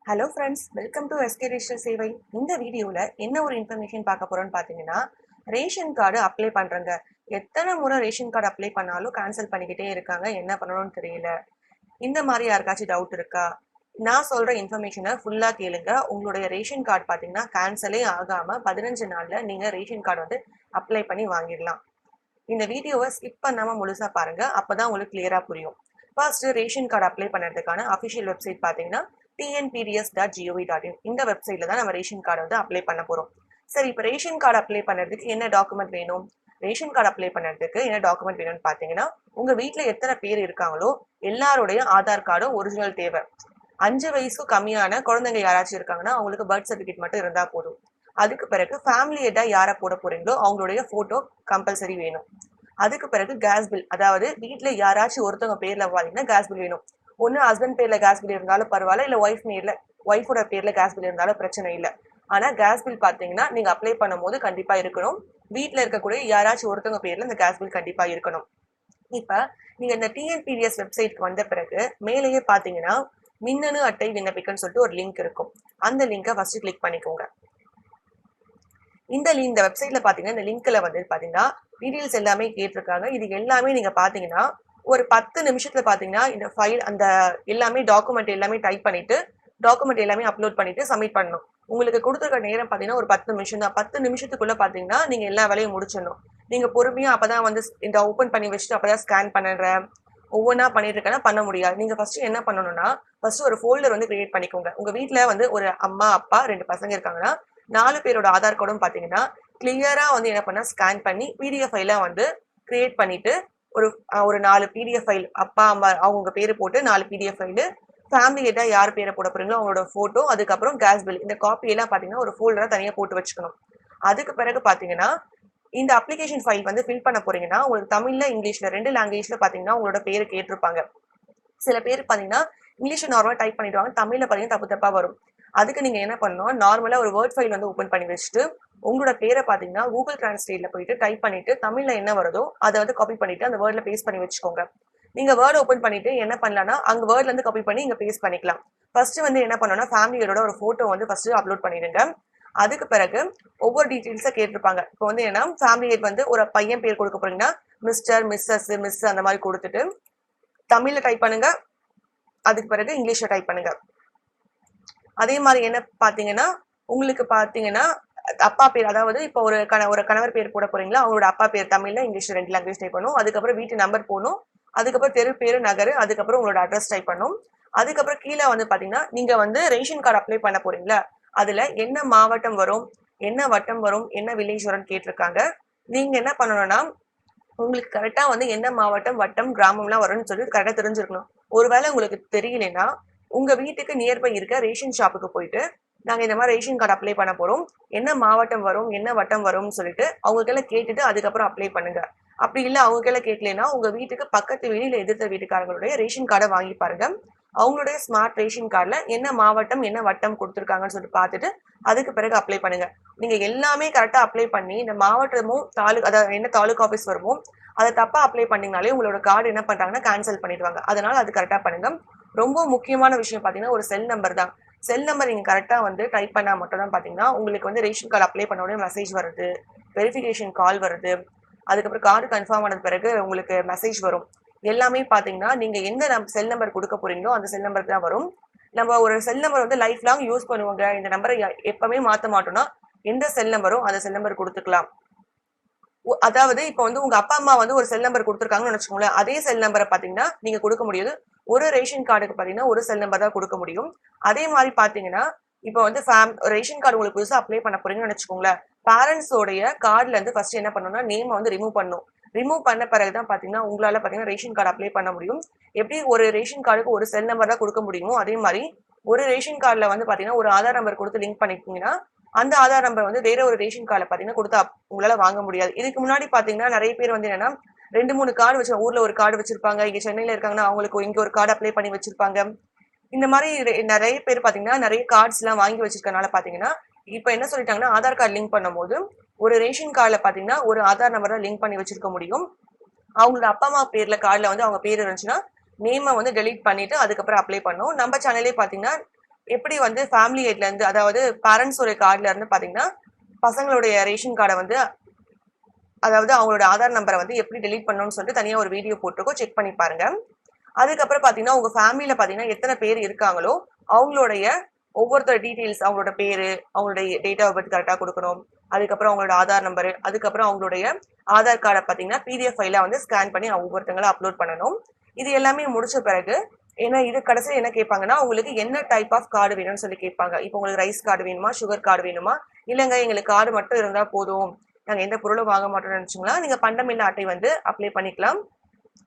Hello friends, welcome to SK ration சேவை. இந்த வீடியோவில் என்ன ஒரு இன்ஃபர்மேஷன் பார்க்க போகிறோன்னு பார்த்தீங்கன்னா, ரேஷன் கார்டு அப்ளை பண்ணுறங்க. எத்தனை முறை ரேஷன் கார்டு அப்ளை பண்ணாலும் கேன்சல் பண்ணிக்கிட்டே இருக்காங்க. என்ன பண்ணணும்னு தெரியல. இந்த மாதிரி யாருக்காச்சும் டவுட் இருக்கா? நான் சொல்கிற இன்ஃபர்மேஷனை ஃபுல்லாக கேளுங்க. உங்களுடைய ரேஷன் கார்டு பார்த்தீங்கன்னா கேன்சலே ஆகாமல் 15 நாளில் நீங்கள் ரேஷன் கார்டு வந்து அப்ளை பண்ணி வாங்கிடலாம். இந்த வீடியோவை ஸ்கிப் பண்ணாமல் முழுசாக பாருங்கள். அப்போ தான் உங்களுக்கு கிளியராக புரியும். ஃபர்ஸ்ட் ரேஷன் கார்டு அப்ளை பண்ணுறதுக்கான அஃபிஷியல் வெப்சைட் பார்த்தீங்கன்னா tnpds.gov.in. இந்த வெப்சைட்ல தான் நம்ம ரேஷன் கார்டு வந்து அப்ளை பண்ண போறோம். சரி, இப்போ ரேஷன் கார்டு அப்ளை பண்ணுறதுக்கு என்ன டாக்குமெண்ட் வேணும்? ரேஷன் கார்டு அப்ளை பண்ணுறதுக்கு என்ன டாக்குமெண்ட் வேணும்னு பார்த்தீங்கன்னா, உங்க வீட்டில் எத்தனை பேர் இருக்காங்களோ எல்லாருடைய ஆதார் கார்டும் ஒரிஜினல் தேவை. 5 வயசு கம்மியான குழந்தைங்க யாராச்சும் இருக்காங்கன்னா அவங்களுக்கு பர்த் சர்டிஃபிகேட் மட்டும் இருந்தா போதும். அதுக்கு பிறகு ஃபேமிலி ஹெட்டா யாரை போட போறீங்களோ அவங்களுடைய போட்டோ கம்பல்சரி வேணும். அதுக்கு பிறகு கேஸ் பில், அதாவது வீட்டுல யாராச்சும் ஒருத்தவங்க பேர்ல பாத்தீங்கன்னா கேஸ் பில் வேணும். ஒண்ணு ஹஸ்பண்ட் பேர்ல கேஸ் பில் இருந்தாலும் பரவாயில்ல, இல்ல ஒய்ஃபோட பேர்ல கேஸ் பில் இருந்தாலும் பிரச்சனை இல்லை. ஆனா கேஸ் பில் பாத்தீங்கன்னா நீங்க அப்ளை பண்ணும் போது கண்டிப்பா இருக்கணும். வீட்டுல இருக்கக்கூடிய யாராச்சும் ஒருத்தவங்க பேர்ல இந்த கேஸ் பில் கண்டிப்பா இருக்கணும். இப்ப நீங்க இந்த டிஎன்பிடிஎஸ் வெப்சைட்க்கு வந்த பிறகு மேலேயே பாத்தீங்கன்னா மின்னணு அட்டை விண்ணப்பிக்கன்னு சொல்லிட்டு ஒரு லிங்க் இருக்கும். அந்த லிங்கை ஃபர்ஸ்ட் கிளிக் பண்ணிக்கோங்க. இந்த வெப்சைட்ல பாத்தீங்கன்னா இந்த லிங்க்ல வந்து பாத்தீங்கன்னா டீடைல்ஸ் எல்லாமே கேட்டிருக்காங்க. இது எல்லாமே நீங்க பாத்தீங்கன்னா ஒரு 10 நிமிஷத்துல பாத்தீங்கன்னா இந்த ஃபைல் அந்த எல்லாமே டாக்குமெண்ட் எல்லாமே டைப் பண்ணிட்டு டாக்குமெண்ட் எல்லாமே அப்லோட் பண்ணிட்டு சப்மிட் பண்ணணும். உங்களுக்கு கொடுத்துருக்க நேரம் பாத்தீங்கன்னா ஒரு 10 நிமிஷம் தான். 10 நிமிஷத்துக்குள்ள பாத்தீங்கன்னா நீங்க எல்லா வேலையும் முடிச்சிடணும். நீங்க பொறுமையா அப்பதான் வந்து இந்த ஓபன் பண்ணி வச்சுட்டு அப்பதான் ஸ்கேன் பண்ணுறேன் ஒவ்வொன்றா பண்ணிட்டு இருக்கேன்னா பண்ண முடியாது. நீங்க ஃபர்ஸ்ட் என்ன பண்ணணும்னா ஃபர்ஸ்ட் ஒரு ஃபோல்டர் வந்து கிரியேட் பண்ணிக்கோங்க. உங்க வீட்டுல வந்து ஒரு அம்மா அப்பா 2 பசங்க இருக்காங்கன்னா 4 பேரோட ஆதார் கார்டும் பாத்தீங்கன்னா கிளியரா வந்து என்ன பண்ணா ஸ்கேன் பண்ணி பிடிஎஃப் ஃபைலா வந்து கிரியேட் பண்ணிட்டு ஒரு 4 பிடிஎஃப் ஃபைல் அப்பா அம்மா அவங்க பேரு போட்டு 4 பிடிஎஃப் ஃபைலு, ஃபேமிலி ஹெட்டா யார் பேரை போட போறீங்களோ அவங்களோட போட்டோ, அதுக்கப்புறம் கேஸ் பில், இந்த காப்பி எல்லாம் பாத்தீங்கன்னா ஒரு ஃபோல்டரா தனியா போட்டு வச்சுக்கணும். அதுக்கு பிறகு பாத்தீங்கன்னா இந்த அப்ளிகேஷன் ஃபைல் வந்து ஃபில் பண்ண போறீங்கன்னா உங்களுக்கு தமிழ்ல இங்கிலீஷ்ல 2 லாங்குவேஜ்ல பாத்தீங்கன்னா உங்களோட பேரு கேட்டிருப்பாங்க. சில பேர் பாத்தீங்கன்னா இங்கிலீஷ்ல நார்மலா டைப் பண்ணிடுவாங்க, தமிழ்ல பாத்தீங்கன்னா தப்பு தப்பா வரும். அதுக்கு நீங்க என்ன பண்ணணும், நார்மலா ஒரு வேர்ட் ஃபைல் வந்து ஓபன் பண்ணி வச்சுட்டு உங்களோட பேரை பாத்தீங்கன்னா கூகுள் டிரான்ஸ்லேட்ல போயிட்டு டைப் பண்ணிட்டு தமிழ்ல என்ன வருதோ அதை வந்து காப்பி பண்ணிட்டு அந்த வேர்ட்ல பேஸ்ட் பண்ணி வச்சுக்கோங்க. நீங்க வேர்ட் ஓபன் பண்ணிட்டு என்ன பண்ணலாம்னா அங்க வேர்ட்ல இருந்து காப்பி பண்ணி இங்க பேஸ்ட் பண்ணிக்கலாம். ஃபர்ஸ்ட் வந்து என்ன பண்ணணும்னா ஃபேமிலியோட ஒரு போட்டோ வந்து ஃபர்ஸ்ட் அப்லோட் பண்ணிடுங்க. அதுக்கு பிறகு ஒவ்வொரு டீட்டெயில்ஸை கேட்டிருப்பாங்க. இப்போ வந்து என்ன ஃபேமிலி ஹெட் வந்து ஒரு பையன் பேர் கொடுக்க போறீங்கன்னா மிஸ்டர், மிஸ்ஸஸ், மிஸ் அந்த மாதிரி கொடுத்துட்டு தமிழ்ல டைப் பண்ணுங்க. அதுக்கு பிறகு இங்கிலீஷ்ல டைப் பண்ணுங்க. அதே மாதிரி என்ன பாத்தீங்கன்னா உங்களுக்கு பாத்தீங்கன்னா அப்பா பேர், அதாவது இப்போ ஒரு கணவர் பேர் போட போறீங்களா அவங்களோட அப்பா பேர் தமிழ்ல இங்கிலீஷ்ல 2 லாங்குவேஜ் டைப் பண்ணும். அதுக்கப்புறம் வீட்டு நம்பர் போடணும். அதுக்கப்புறம் தெரு பேரு, நகரு, அதுக்கப்புறம் உங்களோட அட்ரஸ் டைப் பண்ணும். அதுக்கப்புறம் கீழே வந்து பாத்தீங்கன்னா நீங்க வந்து ரேஷன் கார்டு அப்ளை பண்ண போறீங்களா அதுல என்ன மாவட்டம் வரும், என்ன வட்டம் வரும், என்ன வில்லேஜ் வரும்னு கேட்டிருக்காங்க. நீங்க என்ன பண்ணணும்னா உங்களுக்கு கரெக்டா வந்து என்ன மாவட்டம், வட்டம், கிராமம்லாம் வரும்னு சொல்லி கரெக்டா தெரிஞ்சிருக்கணும். ஒருவேளை உங்களுக்கு தெரியலன்னா உங்க வீட்டுக்கு நியர்பை இருக்க ரேஷன் ஷாப்புக்கு போயிட்டு நாங்க இந்த மாதிரி ரேஷன் கார்டு அப்ளை பண்ண போறோம், என்ன மாவட்டம் வரும், என்ன வட்டம் வரும்னு சொல்லிட்டு அவங்க கையில கேட்டுட்டு அதுக்கப்புறம் அப்ளை பண்ணுங்க. அப்படி இல்ல அவங்க கையில கேட்கலன்னா உங்க வீட்டுக்கு பக்கத்து வெளியில எதிர்த்த வீட்டுக்காரங்களுடைய ரேஷன் கார்டை வாங்கி பாருங்க. அவங்களுடைய ஸ்மார்ட் ரேஷன் கார்டுல என்ன மாவட்டம் என்ன வட்டம் கொடுத்துருக்காங்கன்னு சொல்லிட்டு பார்த்துட்டு அதுக்கு பிறகு அப்ளை பண்ணுங்க. நீங்க எல்லாமே கரெக்டா அப்ளை பண்ணி இந்த மாவட்டமும் அதாவது என்ன தாலுகா ஆஃபீஸ் வருமோ அதை தப்பா அப்ளை பண்ணீங்கனாலே உங்களோட கார்டு என்ன பண்றாங்கன்னா கேன்சல் பண்ணிடுவாங்க. அதனால அது கரெக்டா பண்ணுங்க. ரொம்ப முக்கியமான விஷயம் பாத்தீங்கன்னா ஒரு செல் நம்பர் தான். செல் நம்பர் நீங்க கரெக்டா வந்து டைப் பண்ணா மட்டும் தான் பாத்தீங்கன்னா உங்களுக்கு வந்து ரேஷன் கார்டு அப்ளை பண்ண உடனே மெசேஜ் வருது, வெரிஃபிகேஷன் கால் வருது, அதுக்கப்புறம் கார்டு கன்ஃபார்ம் ஆனது பிறகு உங்களுக்கு மெசேஜ் வரும். எல்லாமே பாத்தீங்கன்னா நீங்க எந்த செல் நம்பர் கொடுக்க போறீங்களோ அந்த செல் நம்பருக்கு தான் வரும். நம்ம ஒரு செல் நம்பர் வந்து லைஃப் லாங் யூஸ் பண்ணுவாங்க, இந்த நம்பரை எப்பவுமே மாத்த மாட்டோம்னா எந்த செல் நம்பரோ அந்த செல் நம்பர் கொடுத்துக்கலாம். அதாவது இப்போ வந்து உங்க அப்பா அம்மா வந்து ஒரு செல் நம்பர் கொடுத்துருக்காங்கன்னு நினைச்சுக்கோங்களேன், அதே செல் நம்பரை பாத்தீங்கன்னா நீங்க கொடுக்க முடியாது. ஒரு ரேஷன் கார்டுக்கு பாத்தீங்கன்னா ஒரு செல் நம்பர் தான் கொடுக்க முடியும். அதே மாதிரி பாத்தீங்கன்னா இப்போ வந்து ரேஷன் கார்டு உங்களுக்கு புதுசா அப்ளை பண்ண போறீங்கன்னு நினைச்சுக்கோங்களேன், பேரண்ட்ஸோடைய கார்டுல இருந்து ஃபர்ஸ்ட் என்ன பண்ணணும்னா நேம் வந்து ரிமூவ் பண்ணும். ரிமூவ் பண்ண பிறகுதான் பாத்தீங்கன்னா உங்களால பாத்தீங்கன்னா ரேஷன் கார்டு அப்ளை பண்ண முடியும். எப்படி ஒரு ரேஷன் கார்டுக்கு ஒரு செல் நம்பர் தான் கொடுக்க முடியுமோ அதே மாதிரி ஒரு ரேஷன் கார்டுல வந்து பாத்தீங்கன்னா ஒரு ஆதார் நம்பர் கொடுத்து லிங்க் பண்ணிட்டீங்கன்னா அந்த ஆதார் நம்பர் வந்து வேற ஒரு ரேஷன் கார்டுல பாத்தீங்கன்னா கொடுத்து உங்களால வாங்க முடியாது. இதுக்கு முன்னாடி பாத்தீங்கன்னா நிறைய பேர் வந்து என்னன்னா 2 3 கார்டு வச்சு ஊர்ல ஒரு கார்டு வச்சிருப்பாங்க, இங்க சென்னையில இருக்காங்கன்னா அவங்களுக்கு இங்க ஒரு கார்டு அப்ளை பண்ணி வச்சிருப்பாங்க. இந்த மாதிரி நிறைய பேர் பாத்தீங்கன்னா நிறைய கார்ட்ஸ் எல்லாம் வாங்கி வச்சிருக்கனால பாத்தீங்கன்னா இப்ப என்ன சொல்லிட்டாங்கன்னா ஆதார் கார்டு லிங்க் பண்ணும்போது ஒரு ரேஷன் கார்டுல பாத்தீங்கன்னா ஒரு ஆதார் நம்பர் தான் லிங்க் பண்ணி வச்சிருக்க முடியும். அவங்களோட அப்பா அம்மா பேர்ல கார்டுல வந்து அவங்க பேர் இருந்துச்சுன்னா நேமை வந்து டெலீட் பண்ணிட்டு அதுக்கப்புறம் அப்ளை பண்ணும். நம்ம சேனலே பாத்தீங்கன்னா எப்படி வந்து ஃபேமிலி எய்ட்ல இருந்து, அதாவது பேரண்ட்ஸோட கார்டுல இருந்து பாத்தீங்கன்னா பசங்களுடைய ரேஷன் கார்டை வந்து, அதாவது அவங்களோட ஆதார் நம்பரை வந்து எப்படி டெலீட் பண்ணணும்னு சொல்லிட்டு தனியா ஒரு வீடியோ போட்டிருக்கோம், செக் பண்ணி பாருங்க. அதுக்கப்புறம் பாத்தீங்கன்னா உங்க ஃபேமிலியில பாத்தீங்கன்னா எத்தனை பேர் இருக்காங்களோ அவங்களுடைய ஒவ்வொருத்தர் டீடைல்ஸ், அவங்களோட பேரு, அவங்களுடைய டேட் ஆஃப் பர்த் கரெக்டா கொடுக்கணும். அதுக்கப்புறம் அவங்களோட ஆதார் நம்பரு, அதுக்கப்புறம் அவங்களுடைய ஆதார் கார்டை பாத்தீங்கன்னா பிடிஎஃப் ஃபைலா வந்து ஸ்கேன் பண்ணி ஒவ்வொருத்தங்களும் அப்லோட் பண்ணணும். இது எல்லாமே முடிச்ச பிறகு ஏன்னா இது கடைசியில் என்ன கேட்பாங்கன்னா உங்களுக்கு என்ன டைப் ஆஃப் கார்டு வேணும்னு சொல்லி கேட்பாங்க. இப்போ உங்களுக்கு ரைஸ் கார்டு வேணுமா, சுகர் கார்டு வேணுமா, இல்லைங்க எங்களுக்கு கார்டு மட்டும் இருந்தா போதும், நாங்க எந்த பொருளும் வாங்க மாட்டோம்னு நினைச்சீங்களா நீங்க பண்டமில்ல அட்டை வந்து அப்ளை பண்ணிக்கலாம்.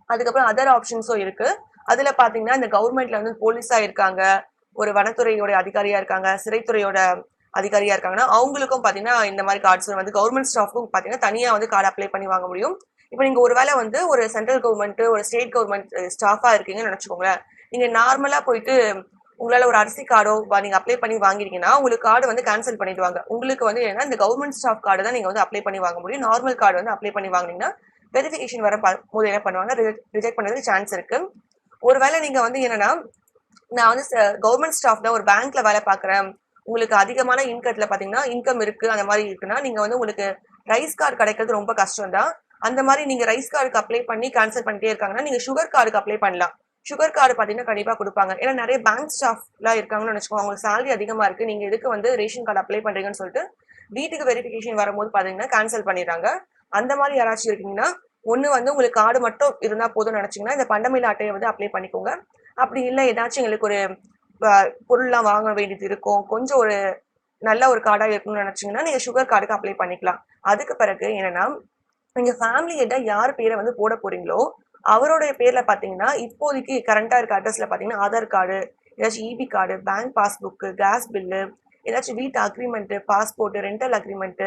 அதுக்கப்புறம் அதர் ஆப்ஷன்ஸும் இருக்கு. அதுல பாத்தீங்கன்னா இந்த கவர்மெண்ட்ல வந்து போலீஸா இருக்காங்க, ஒரு வனத்துறையோட அதிகாரியா இருக்காங்க, சிறைத்துறையோட அதிகாரியா இருக்காங்கன்னா அவங்களுக்கும் பாத்தீங்கன்னா இந்த மாதிரி கார்ட்ஸ் வந்து கவர்மெண்ட் ஸ்டாஃப்க்கும் பாத்தீங்கன்னா தனியா வந்து கார்டு அப்ளை பண்ணி வாங்க முடியும். இப்போ நீங்க ஒருவேளை வந்து ஒரு சென்ட்ரல் கவர்மெண்ட், ஒரு ஸ்டேட் கவர்மெண்ட் ஸ்டாஃபா இருக்கீங்கன்னு நினைச்சுக்கோங்களேன். நீங்க நார்மலா போயிட்டு உங்களால ஒரு அரிசி கார்டோ நீங்க அப்ளை பண்ணி வாங்கிருக்கீங்கன்னா உங்களுக்கு கார்டு வந்து கேன்சல் பண்ணிடுவாங்க. உங்களுக்கு வந்து என்ன இந்த கவர்மெண்ட் ஸ்டாஃப் கார்டு தான் நீங்க வந்து அப்ளை பண்ணி வாங்க முடியும். நார்மல் கார்டு வந்து அப்ளை பண்ணி வாங்கினீங்கன்னா வெரிஃபிகேஷன் வர போது என்ன பண்ணுவாங்க, ரிஜெக்ட் பண்ணதுக்கு சான்ஸ் இருக்கு. ஒருவேளை நீங்க வந்து என்னன்னா, நான் வந்து கவர்மெண்ட் ஸ்டாஃப்ல ஒரு பேங்க்ல வேலை பார்க்குறேன், உங்களுக்கு அதிகமான இன்கம்ல பாத்தீங்கன்னா இன்கம் இருக்கு அந்த மாதிரி இருக்குன்னா நீங்க வந்து உங்களுக்கு ரைஸ் கார்டு கிடைக்கிறது ரொம்ப கஷ்டம் தான். அந்த மாதிரி நீங்க ரைஸ் கார்டுக்கு அப்ளை பண்ணி கேன்சல் பண்ணிட்டே இருக்காங்கன்னா நீங்க சுகர் கார்டுக்கு அப்ளை பண்ணலாம். சுகர் கார்டு பாத்தீங்கன்னா கண்டிப்பா கொடுப்பாங்க. ஏன்னா நிறைய பேங்க் ஸ்டாஃப்லாம் இருக்காங்கன்னு நினைச்சுக்கோங்க, அவங்களுக்கு சேலரி அதிகமா இருக்கு, நீங்க எதுக்கு வந்து ரேஷன் கார்டு அப்ளை பண்றீங்கன்னு சொல்லிட்டு வீட்டுக்கு வெரிஃபிகேஷன் வரும்போது பாத்தீங்கன்னா கேன்சல் பண்ணிடுறாங்க. அந்த மாதிரி யாராச்சும் இருக்கீங்கன்னா ஒண்ணு வந்து உங்களுக்கு கார்டு மட்டும் இருந்தா போதும்னு நினைச்சீங்கன்னா இந்த பண்டமில்ல அட்டையை வந்து அப்ளை பண்ணிக்கோங்க. அப்படி இல்லை ஏதாச்சும் எங்களுக்கு ஒரு பொருள்லாம் வாங்க வேண்டியது இருக்கும், கொஞ்சம் ஒரு நல்ல ஒரு கார்டா இருக்கணும்னு நினைச்சீங்கன்னா நீங்க சுகர் கார்டுக்கு அப்ளை பண்ணிக்கலாம். அதுக்கு பிறகு என்னன்னா, நீங்க ஃபேமிலி ஹெட்டா யார் பேரை வந்து போட போறீங்களோ அவருடைய பேர்ல பாத்தீங்கன்னா இப்போதைக்கு கரண்டா இருக்க அட்ரஸ்ல பாத்தீங்கன்னா ஆதார் கார்டு, ஏதாச்சும் EB card, bank passbook, gas bill, ஏதாச்சும் வீட்டு அக்ரிமெண்ட், பாஸ்போர்ட், ரெண்டல் அக்ரிமெண்ட்,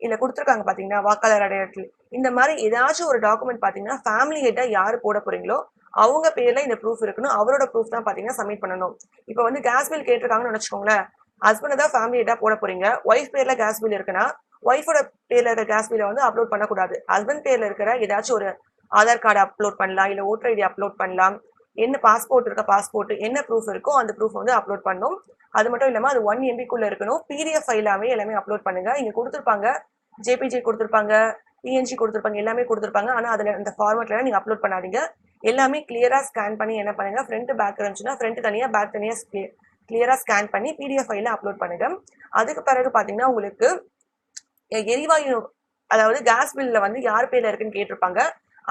இல்ல கொடுத்துருக்காங்க பாத்தீங்கன்னா வாக்காளர் அடையாளத்தில், இந்த மாதிரி ஏதாச்சும் ஒரு டாக்குமெண்ட் பாத்தீங்கன்னா ஃபேமிலி ஹெட்டா யாரு போட போறீங்களோ அவங்க பேர்ல இந்த ப்ரூஃப் இருக்கணும். அவரோட ப்ரூஃப் தான் பாத்தீங்கன்னா சப்மிட் பண்ணணும். இப்போ வந்து கேஸ் பில் கேட்டிருக்காங்கன்னு நினைச்சுக்கோங்களேன், ஹஸ்பண்ட் தான் ஃபேமிலி ஹெட்டா போட போறீங்க, ஒய்ஃப் பேர்ல கேஸ் பில் இருக்குன்னா ஒய்ஃபோட பேர்ல இருக்க கேஸ் பில்லை வந்து அப்லோட் பண்ணக்கூடாது. ஹஸ்பண்ட் பேர்ல இருக்கிற ஏதாச்சும் ஒரு ஆதார் கார்டு அப்லோட் பண்ணலாம், இல்ல ஓட்டர் ஐடி அப்லோட் பண்ணலாம், என்ன பாஸ்போர்ட் இருக்க பாஸ்போர்ட், என்ன ப்ரூஃப் இருக்கோ அந்த ப்ரூஃப் வந்து அப்லோட் பண்ணணும். அது மட்டும் இல்லாம அது 1 MB இருக்கணும். பிடிஎஃப் ஃபைலாவே எல்லாமே அப்லோட் பண்ணுங்க. இங்க கொடுத்துருப்பாங்க, ஜேபிஜி கொடுத்துருப்பாங்க, பிஎன்ஜி கொடுத்துருப்பாங்க, எல்லாமே கொடுத்துருப்பாங்க. ஆனா அதுல அந்த ஃபார்மேட்ல நீங்க அப்லோட் பண்ணாதீங்க. எல்லாமே கிளியரா ஸ்கேன் பண்ணி என்ன பண்ணுங்க, ஃப்ரண்ட் பேக் இருந்துச்சுன்னா ஃப்ரண்ட் தனியா பேக் தனியா கிளியரா ஸ்கேன் பண்ணி பிடிஎஃப் ஃபைல அப்லோட் பண்ணுங்க. அதுக்கு பிறகு பாத்தீங்கன்னா உங்களுக்கு எரிவாயு, அதாவது கேஸ் பில்ல வந்து யார் பேர்ல இருக்குன்னு கேட்டிருப்பாங்க.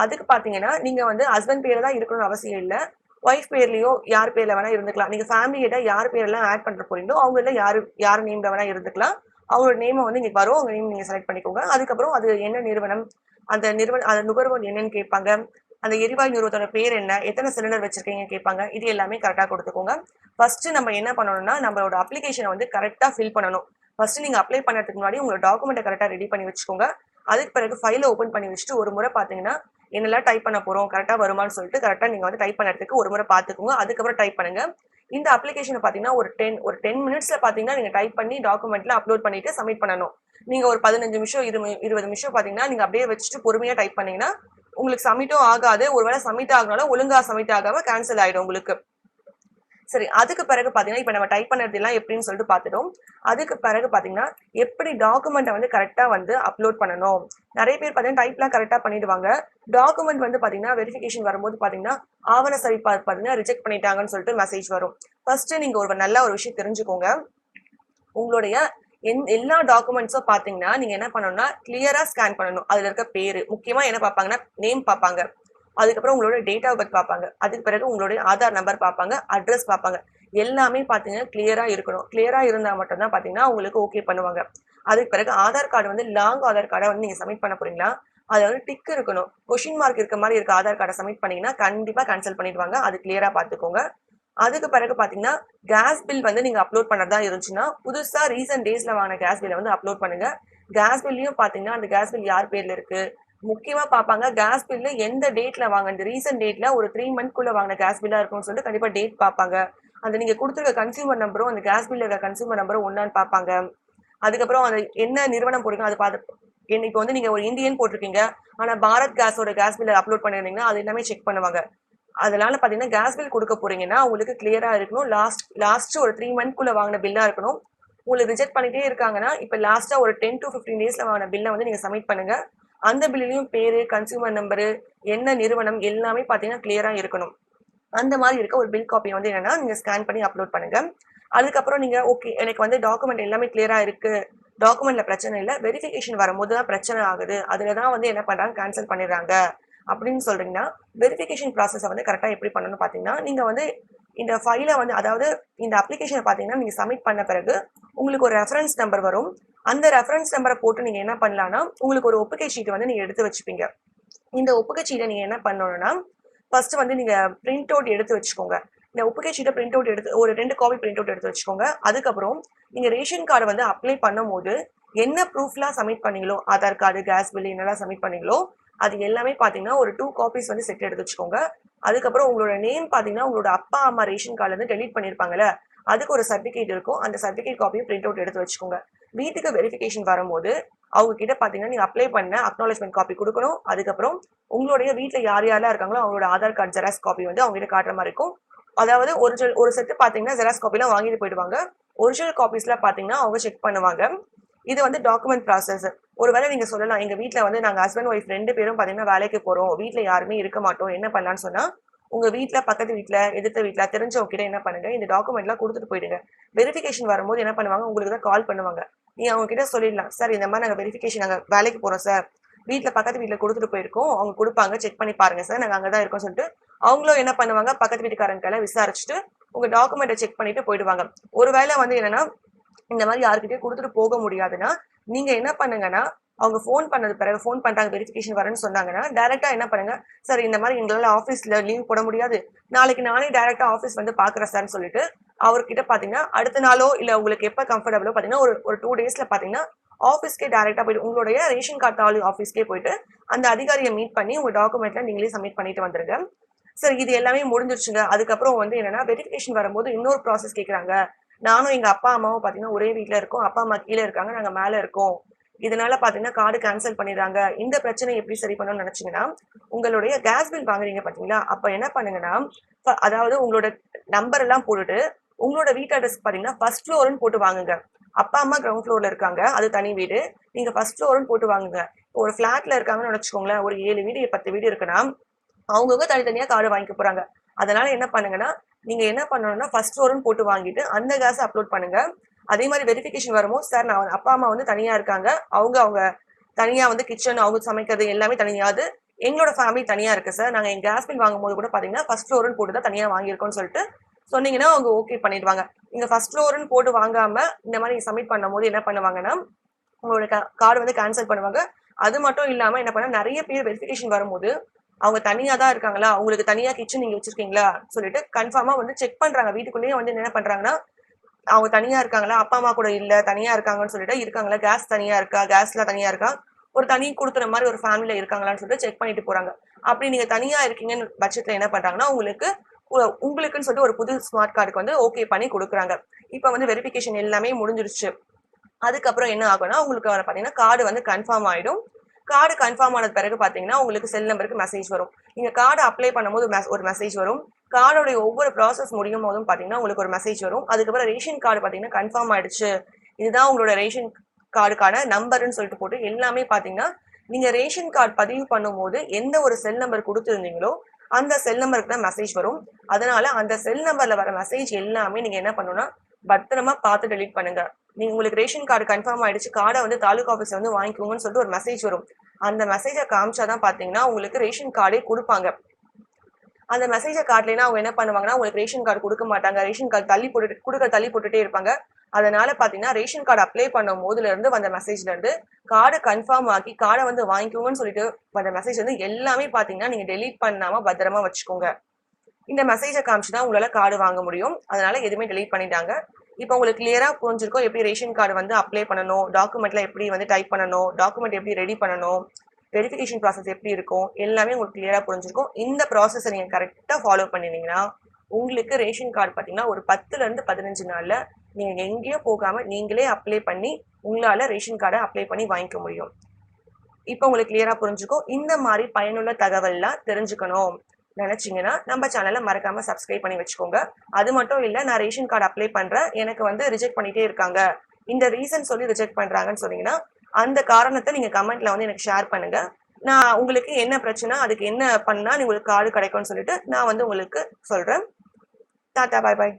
அதுக்கு பாத்தீங்கன்னா நீங்க வந்து ஹஸ்பண்ட் பேர்ல தான் இருக்கணும்னு அவசியம் இல்ல, ஒய்ஃப் பேர்லயோ யார் பேர்ல வேணா இருந்துக்கலாம். நீங்க ஃபேமிலி ஹெட்டா யார் பேர்லாம் ஆட் பண்ற போறீங்களோ அவங்கள யார் நேம்ல வேணா இருந்துக்கலாம். அவங்களோட நேம் வந்து இங்க வரும், அவங்க நேம் நீங்க செலக்ட் பண்ணிக்கோங்க. அதுக்கப்புறம் அது என்ன நிறுவனம், அந்த நுகர்வோர் என்னன்னு கேட்பாங்க, அந்த எரிவாயு நிறுவனத்தோட பேர் என்ன, எத்தனை சிலிண்டர் வச்சிருக்கீங்க கேட்பாங்க. இது எல்லாமே கரெக்டா கொடுத்துக்கோங்க. ஃபர்ஸ்ட் நம்ம என்ன பண்ணணும்னா நம்மளோட அப்ளிகேஷனை வந்து கரெக்டா ஃபில் பண்ணணும். ஃபர்ஸ்ட் நீங்க அப்ளை பண்ணறதுக்கு முன்னாடி உங்களோட டாக்குமெண்ட்டை கரெக்டா ரெடி பண்ணி வச்சுக்கோங்க. அதுக்கு பிறகு ஃபைலை ஓப்பன் பண்ணி வச்சுட்டு ஒரு முறை பாத்தீங்கன்னா என்னெல்லாம் டைப் பண்ண போறோம் கரெக்டா வருமானு சொல்லிட்டு கரெக்டா நீங்க வந்து டைப் பண்ணறதுக்கு ஒரு முறை பாத்துக்கோங்க. அதுக்கப்புறம் டைப் பண்ணுங்க. இந்த அப்ளிகேஷனை பாத்தீங்கன்னா ஒரு 10 மினிட்ஸ்ல பாத்தீங்கன்னா நீங்க டைப் பண்ணி டாக்குமெண்ட்ல அப்லோட் பண்ணிட்டு சப்மிட் பண்ணணும். நீங்க ஒரு 15 நிமிஷம் 20 நிமிஷம் பாத்தீங்கன்னா நீங்க அப்படியே வச்சுட்டு பொறுமையா டைப் பண்ணீங்கன்னா உங்களுக்கு சப்மிட்டும் ஆகாது. ஒருவேளை சப்மிட் ஆகுனாலும் ஒழுங்கா சப்மிட் ஆகாம கேன்சல் ஆயிடும் உங்களுக்கு. சரி, அதுக்கு பிறகு பாத்தீங்கன்னா இப்ப நம்ம டைப் பண்ணது எல்லாம் எப்படின்னு சொல்லிட்டு பாத்துட்டோம். அதுக்கு பிறகு பாத்தீங்கன்னா எப்படி டாக்குமெண்ட்டை வந்து கரெக்டா வந்து அப்லோட் பண்ணணும். நிறைய பேர் பாத்தீங்கன்னா டைப்லாம் கரெக்டா பண்ணிடுவாங்க. டாக்குமெண்ட் வந்து பாத்தீங்கன்னா வெரிஃபிகேஷன் வரும்போது பாத்தீங்கன்னா ஆவண சரிபார்ப்பு பாத்தீங்கன்னா ரிஜெக்ட் பண்ணிட்டாங்கன்னு சொல்லிட்டு மெசேஜ் வரும். ஃபர்ஸ்ட் நீங்க ஒரு நல்ல ஒரு விஷயம் தெரிஞ்சுக்கோங்க. உங்களுடைய எல்லா டாக்குமெண்ட்ஸும் பாத்தீங்கன்னா நீங்க என்ன பண்ணணும்னா கிளியரா ஸ்கேன் பண்ணணும். அதுல இருக்க பேரு முக்கியமா என்ன பார்ப்பாங்கன்னா நேம் பார்ப்பாங்க, அதுக்கப்புறம் உங்களோட டேட் ஆஃப் பர்த் பார்ப்பாங்க, அதுக்கு பிறகு உங்களுடைய ஆதார் நம்பர் பார்ப்பாங்க, அட்ரஸ் பார்ப்பாங்க. எல்லாமே பாத்தீங்கன்னா கிளியரா இருக்கணும். கிளியரா இருந்தா மட்டும் தான் பாத்தீங்கன்னா உங்களுக்கு ஓகே பண்ணுவாங்க. அதுக்கு பிறகு ஆதார் கார்டு வந்து லாங் ஆதார் கார்டை வந்து நீங்க சப்மிட் பண்ண போறீங்களா, அது வந்து டிக் இருக்கணும். கொஸ்டின் மார்க் இருக்க மாதிரி இருக்க ஆதார் கார்டை சப்மிட் பண்ணீங்கன்னா கண்டிப்பா கேன்சல் பண்ணிடுவாங்க. அது கிளியரா பாத்துக்கோங்க. அதுக்கு பிறகு பாத்தீங்கன்னா கேஸ் பில் வந்து நீங்க அப்லோட் பண்ணறதா இருந்துச்சுன்னா புதுசா ரீசன்ட் டேஸ்ல வாங்கின கேஸ் பில்லை வந்து அப்லோட் பண்ணுங்க. கேஸ் பில்லையும் பாத்தீங்கன்னா அந்த கேஸ் பில் யார் பேர்ல இருக்கு முக்கியமா பாப்பாங்க. கேஸ் பில் எந்த டேட்ல வாங்க, இந்த ரீசன்ட் டேட்ல ஒரு 3 மந்த்க்குள்ள வாங்கின கேஸ் பில்லா இருக்கும்னு சொல்லிட்டு கண்டிப்பா டேட் பாப்பாங்க. அந்த நீங்க கொடுத்துருக்க கன்சியூமர் நம்பரும் அந்த கேஸ் பில்ல இருக்க கன்சியூமர் நம்பரும் ஒன்னான்னு பாப்பாங்க. அதுக்கப்புறம் அது என்ன நிறுவனம் போடுங்க அதை பார்த்து, இப்போ வந்து நீங்க ஒரு இந்தியன் போட்டிருக்கீங்க ஆனா பாரத் கேஸோட கேஸ் பில்ல அப்லோட் பண்ணிருந்தீங்கன்னா அது எல்லாமே செக் பண்ணுவாங்க. அதனால பார்த்தீங்கன்னா, கேஸ் பில் குடுக்க போறீங்கன்னா, உங்களுக்கு கிளியரா இருக்கணும். லாஸ்ட் ஒரு 3 மந்த்க்குள்ள வாங்குன பில்லா இருக்கணும். உங்களுக்கு ரிஜெக்ட் பண்ணிட்டே இருக்காங்கன்னா, இப்ப லாஸ்ட்டா ஒரு 10 டூ 15 டேஸ்ல வாங்குன பில்ல வந்து நீங்க சப்மிட் பண்ணுங்க. அந்த பில்லுலயும் பேரு, கன்சியூமர் நம்பரு, என்ன நிறுவனம் எல்லாமே பார்த்தீங்கன்னா கிளியரா இருக்கணும். அந்த மாரி இருக்க ஒரு பில் காப்பி வந்து என்னன்னா, நீங்க ஸ்கேன் பண்ணி அப்லோட் பண்ணுங்க. அதுக்கப்புறம் நீங்க ஓகே எனக்கு வந்து டாக்குமெண்ட் எல்லாமே கிளியரா இருக்கு. டாக்குமெண்ட்ல பிரச்சனை இல்ல. வெரிஃபிகேஷன் வரும்போது தான் பிரச்சனை ஆகுது. அதுல தான் வந்து என்ன பண்றாங்க கேன்சல் பண்ணிடுறாங்க. அப்படின்னு சொல்றீங்கன்னா, வெரிஃபிகேஷன் ப்ராசஸ வந்து கரெக்ட்டா எப்படி பண்ணணும்னு பார்த்தீங்கன்னா, நீங்க வந்து இந்த ஃபைல வந்து அதாவது இந்த அப்ளிகேஷன பார்த்தீங்கன்னா, நீங்க சப்மிட் பண்ண பிறகு உங்களுக்கு ஒரு ரெஃபரன்ஸ் நம்பர் வரும். அந்த ரெஃபரன்ஸ் நம்பர போட்டு நீங்க என்ன பண்ணலாம்னா, உங்களுக்கு ஒரு ஒப்புகை சீட்டு வந்து நீங்க எடுத்து வச்சுப்பீங்க. இந்த ஒப்புகை சீட்ட நீங்க என்ன பண்ணணும்னா, ஃபர்ஸ்ட் வந்து நீங்க பிரிண்ட் அவுட் எடுத்து வச்சுக்கோங்க. இந்த ஒப்புகை சீட்ட பிரிண்ட் அவுட் எடுத்து ஒரு 2 காப்பி பிரிண்ட் அவுட் எடுத்து வச்சுக்கோங்க. அதுக்கப்புறம் நீங்க ரேஷன் கார்டு வந்து அப்ளை பண்ணும்போது, என்ன ப்ரூஃப்லாம் சப்மிட் பண்ணீங்களோ, ஆதார் கார்டு, கேஸ் பில் என்னலாம் சப்மிட் பண்ணீங்களோ, அது எல்லாமே பார்த்தீங்கன்னா, ஒரு 2 காப்பீஸ் வந்து செட் எடுத்து வச்சுக்கோங்க. அதுக்கப்புறம் உங்களோட நேம் பார்த்தீங்கன்னா, உங்களோட அப்பா, அம்மா ரேஷன் கார்ட்லருந்து டெலீட் பண்ணியிருப்பாங்கல்ல, அதுக்கு ஒரு சர்டிஃபிகேட் இருக்கும். அந்த சர்டிஃபிகேட் காப்பியும் பிரிண்ட் அவுட் எடுத்து வச்சுக்கோங்க. வீட்டுக்கு வெரிஃபிகேஷன் வரும்போது, அவங்க கிட்ட பார்த்தீங்கன்னா, நீங்க அப்ளை பண்ண அக்னாலஜ்மென்ட் காப்பி குடுக்கணும். அதுக்கப்புறம் உங்களுடைய வீட்ல யார் யாரெல்லாம் இருக்காங்களோ, அவங்களோட ஆதார் கார்டு ஜெராக்ஸ் காப்பி வந்து அவங்க கிட்ட காட்டுற மாரி இருக்கும். அதாவது ஒரு செட் பார்த்தீங்கன்னா, ஜெராக்ஸ் காப்பிலாம் வாங்கிட்டு போயிடுவாங்க. ஒரிஜினல் காப்பீஸ்லாம் பார்த்தீங்கன்னா, அவங்க செக் பண்ணுவாங்க. இது வந்து டாக்குமெண்ட் ப்ராசஸ். ஒருவேளை நீங்க சொல்லலாம், எங்க வீட்ல வந்து நாங்க ஹஸ்பண்ட், ஒய்ஃப் 2 பேரும் பார்த்தீங்கன்னா வேலைக்கு போறோம். வீட்ல யாருமே இருக்க மாட்டோம். என்ன பண்ணலாம்னு சொன்னா, உங்க வீட்ல, பக்கத்து வீட்ல, எதிர்த்த வீட்ல தெரிஞ்சவங்க கிட்ட என்ன பண்ணுங்க, இந்த டாக்குமெண்ட்லாம் குடுத்துட்டு போயிடுங்க. வெரிஃபிகேஷன் வரும்போது என்ன பண்ணுவாங்க, உங்களுக்கு தான் கால் பண்ணுவாங்க. நீங்க அவங்க கிட்ட சொல்லிடலாம், "சார் இந்த மாரி நாங்க வேலைக்கு போறோம் சார். வீட்ல பக்கத்து வீட்ல குடுத்துட்டு போயிருக்கோம். அவங்க குடுப்பாங்க. செக் பண்ணி பாருங்க சார். நாங்க அங்க தான் இருக்கோம்னு" சொல்லிட்டு, அவங்களும் என்ன பண்ணுவாங்க, பக்கத்து வீட்டுக்காரங்கலாம் விசாரிச்சுட்டு, உங்க டாக்குமெண்ட்ட செக் பண்ணிட்டு போயிடுவாங்க. ஒரு வேளை வந்து என்னன்னா, இந்த மாரி யார்கிட்டயும் குடுத்துட்டு போக முடியாதுன்னா, நீங்க என்ன பண்ணுங்கன்னா, அவங்க ஃபோன் பண்றாங்க வெரிஃபிகேஷன் வரேன்னு சொன்னாங்கன்னா, டைரக்ட்டா என்ன பண்ணுங்க, "சார் இந்த மாரி எங்களால ஆஃபீஸ்ல லீவ் போட முடியாது. நாளைக்கு நானே டைரக்ட்டா ஆஃபீஸ் வந்து பார்க்குறேன் சார்ன்னு" சொல்லிட்டு, அவர்கிட்ட பார்த்தீங்கன்னா, அடுத்த நாளோ இல்ல உங்களுக்கு எப்ப கம்ஃபர்டபுளோ பார்த்தீங்கன்னா, ஒரு ஒரு 2 டேஸ்ல பார்த்தீங்கன்னா, ஆஃபீஸ்க்கே டைரக்ட்டா போயிட்டு உங்களுடைய ரேஷன் கார்ட் தாலுக் ஆஃபீஸ்க்கே போயிட்டு, அந்த அதிகாரிய மீட் பண்ணி உங்க டாக்குமெண்ட்ல நீங்களே சப்மிட் பண்ணிட்டு வந்துருங்க. சரி இது எல்லாமே முடிஞ்சிருச்சுங்க. அதுக்கப்புறம் வந்து என்னன்னா, வெரிஃபிகேஷன் வரும்போது இன்னொரு ப்ராசஸ் கேட்குறாங்க. நானும் எங்க அப்பா, அம்மாவும் பார்த்தீங்கன்னா, ஒரே வீட்ல இருக்கோம். அப்பா, அம்மா கீழ இருக்காங்க. நாங்க மேல இருக்கோம். இதனால பார்த்தீங்கன்னா, கார்டு கேன்சல் பண்ணிடுறாங்க. இந்த பிரச்சனைய எப்படி சரி பண்ணணும்னு நெனச்சீங்கன்னா, உங்களுடைய கேஸ் பில் வாங்குறீங்க பார்த்தீங்களா? அப்ப என்ன பண்ணுங்கன்னா, அதாவது உங்களோட நம்பர் எல்லாம் போட்டுட்டு, உங்களோட வீட்டு அட்ரஸ்க்கு பார்த்தீங்கன்னா, ஃபர்ஸ்ட் ஃப்ளோர்ன்னு போட்டு வாங்குங்க. அப்பா, அம்மா கிரவுண்ட் ஃப்ளோர்ல இருக்காங்க. அது தனி வீடு. நீங்க ஃபர்ஸ்ட் ஃப்ளோர்ன்னு போட்டு வாங்குங்க. இப்போ ஒரு ஃப்ளாட்ல இருக்காங்கன்னு நெனச்சுக்கோங்களேன். ஒரு 7 வீடு, 10 வீடு இருக்குன்னா, அவங்கவங்க தனித்தனியா கார்டு வாங்கிக்க போறாங்க. அதனால என்ன பண்ணுங்கன்னா, நீங்க என்ன பண்ணணும்னா, ஃபர்ஸ்ட் ஃப்ளோர்ன்னு போட்டு வாங்கிட்டு, அந்த கேஸ அப்லோட் பண்ணுங்க. அதே மாரி வெரிஃபிகேஷன் வரும்போது, சார் நான் அப்பா, அம்மா வந்து தனியா இருக்காங்க. அவங்க தனியா வந்து கிச்சன் அவங்க சமைக்கிறது எல்லாமே தனியாது. எங்களோட ஃபேமிலி தனியா இருக்கு சார். நாங்க எங்க கேஸ் பில் வாங்கும்போது கூட பார்த்தீங்கன்னா, ஃபர்ஸ்ட் ஃப்ளோர்ன்னு போட்டு தான் தனியா வாங்கியிருக்கோம்னு சொல்லிட்டு சொன்னீங்கன்னா, அவங்க ஓகே பண்ணிடுவாங்க. நீங்க ஃபர்ஸ்ட் ஃப்ளோர்ன்னு போட்டு வாங்காம, இந்த மாரி சப்மிட் பண்ணும்போது என்ன பண்ணுவாங்கன்னா, உங்களோட கார்டு வந்து கேன்சல் பண்ணுவாங்க. அது மட்டும் இல்லாம என்ன பண்ணா, நெறைய பேர் வெரிஃபிகேஷன் வரும்போது, அவங்க தனியா தான் இருக்காங்களா? உங்களுக்கு தனியா கிச்சன் நீங்க வச்சிருக்கீங்களா? சொல்லிட்டு கன்ஃபார்மா வந்து செக் பண்றாங்க. வீட்டுக்குள்ளேயே வந்து என்ன பண்றாங்கன்னா, அவங்க தனியா இருக்காங்களா? அப்பா, அம்மா கூட இல்ல. தனியா இருக்காங்கன்னு சொல்லிட்டு இருக்காங்களா? கேஸ் தனியா இருக்கா? கேஸ்லாம் தனியா இருக்கா? ஒரு தனி குடுத்துற மாரி ஒரு ஃபேமிலில இருக்காங்களான்னு சொல்லிட்டு செக் பண்ணிட்டு போறாங்க. அப்படி நீங்க தனியா இருக்கீங்கன்னு பட்சத்துல என்ன பண்றாங்கன்னா, உங்களுக்கு உங்களுக்குன்னு சொல்லிட்டு ஒரு புது ஸ்மார்ட் கார்டுக்கு வந்து ஓகே பண்ணி குடுக்குறாங்க. இப்ப வந்து வெரிஃபிகேஷன் எல்லாமே முடிஞ்சிருச்சு. அதுக்கப்புறம் என்ன ஆகும்னா, உங்களுக்கு பார்த்தீங்கன்னா, கார்டு வந்து கன்ஃபார்ம் ஆயிடும். கார்டு கன்ஃபார்ம் ஆனது பிறகு பார்த்தீங்கன்னா, உங்களுக்கு செல் நம்பருக்கு மெசேஜ் வரும். நீங்க கார்டு அப்ளை பண்ணும்போது ஒரு மெசேஜ் வரும். கார்டோடைய ஒவ்வொரு ப்ராசஸ் முடியும்போதும் பார்த்தீங்கன்னா, உங்களுக்கு ஒரு மெசேஜ் வரும். அதுக்கப்புறம் ரேஷன் கார்டு பார்த்தீங்கன்னா, கன்ஃபார்ம் ஆயிடுச்சு. இதுதான் உங்களோட ரேஷன் கார்டுக்கான நம்பர்ன்னு சொல்லிட்டு போட்டு எல்லாமே பார்த்தீங்கன்னா, நீங்க ரேஷன் கார்டு பதிவு பண்ணும்போது எந்த ஒரு செல் நம்பர் குடுத்திருந்தீங்களோ, அந்த செல் நம்பருக்கு தான் மெசேஜ் வரும். அதனால அந்த செல் நம்பர்ல வர மெசேஜ் எல்லாமே நீங்க என்ன பண்ணணும்னா, பத்திரமா பார்த்து டெலீட் பண்ணுங்க. உங்களுக்கு ரேஷன் கார்டு கன்ஃபார்ம் ஆயிடுச்சு. கார்ட வந்து தாலுகா ஆஃபீஸ்ல வந்து வாங்கிக்கோங்கன்னு சொல்லிட்டு ஒரு மெசேஜ் வரும். அந்த மெசேஜ காமிச்சா தான் பார்த்தீங்கன்னா, உங்களுக்கு ரேஷன் கார்டே குடுப்பாங்க. அந்த மெசேஜ காட்டலைன்னா அவங்க என்ன பண்ணுவாங்கன்னா, உங்களுக்கு ரேஷன் கார்டு குடுக்க மாட்டாங்க. ரேஷன் கார்டு தள்ளி போட்டுட்டே இருப்பாங்க. அதனால பார்த்தீங்கன்னா, ரேஷன் கார்டு அப்ளை பண்ணும் போதுலருந்து வந்த மெசேஜ்லருந்து கார்ட கன்ஃபார்ம் ஆக்கி கார்ட வந்து வாங்கிக்கோங்கன்னு சொல்லிட்டு வந்த மெசேஜ் வந்து எல்லாமே பார்த்தீங்கன்னா, நீங்க டெலீட் பண்ணாம பத்திரமா வச்சுக்கோங்க. இந்த மெசேஜ காமிச்சு தான் உங்களால கார்டு வாங்க முடியும். அதனால எதுவுமே டெலீட் பண்ணிட்டாங்க. இப்ப உங்களுக்கு கிளியரா புரிஞ்சிருக்கும். எப்படி ரேஷன் கார்டு வந்து அப்ளை பண்ணணும், டாக்குமெண்ட்ல எப்படி வந்து டைப் பண்ணணும், டாக்குமெண்ட் எப்படி ரெடி பண்ணணும், வெரிஃபிகேஷன் ப்ராசஸ் எப்படி இருக்கும், எல்லாமே உங்களுக்கு கிளியரா புரிஞ்சிருக்கும். இந்த ப்ராசஸ நீங்க கரெக்ட்டா ஃபாலோ பண்ணினீங்கன்னா, உங்களுக்கு ரேஷன் கார்டு பார்த்தீங்கன்னா, ஒரு 10லருந்து 15 நாள்ல நீங்க எங்கேயும் போகாம நீங்களே அப்ளை பண்ணி, உங்களால ரேஷன் கார்ட அப்ளை பண்ணி வாங்கிக்க முடியும். இப்ப உங்களுக்கு கிளியரா புரிஞ்சுக்கும். இந்த மாரி பயனுள்ள தகவல்லாம் தெரிஞ்சுக்கணும். நினைச்சீங்கன்னா நம்ம சேனலை மறக்காம சப்ஸ்கிரைப் பண்ணி வச்சுக்கோங்க. அது மட்டும் இல்ல, நான் ரேஷன் கார்டு அப்ளை பண்றேன், எனக்கு வந்து ரிஜெக்ட் பண்ணிட்டே இருக்காங்க, இந்த ரீசன் சொல்லி ரிஜெக்ட் பண்றாங்கன்னு சொன்னீங்கன்னா அந்த காரணத்தை நீங்க கமெண்ட்ல வந்து எனக்கு ஷேர் பண்ணுங்க. நான் உங்களுக்கு என்ன பிரச்சனை, அதுக்கு என்ன பண்ணா உங்களுக்கு கார்டு கிடைக்கும்னு சொல்லிட்டு நான் வந்து உங்களுக்கு சொல்றேன். டாடா, பாய் பாய்.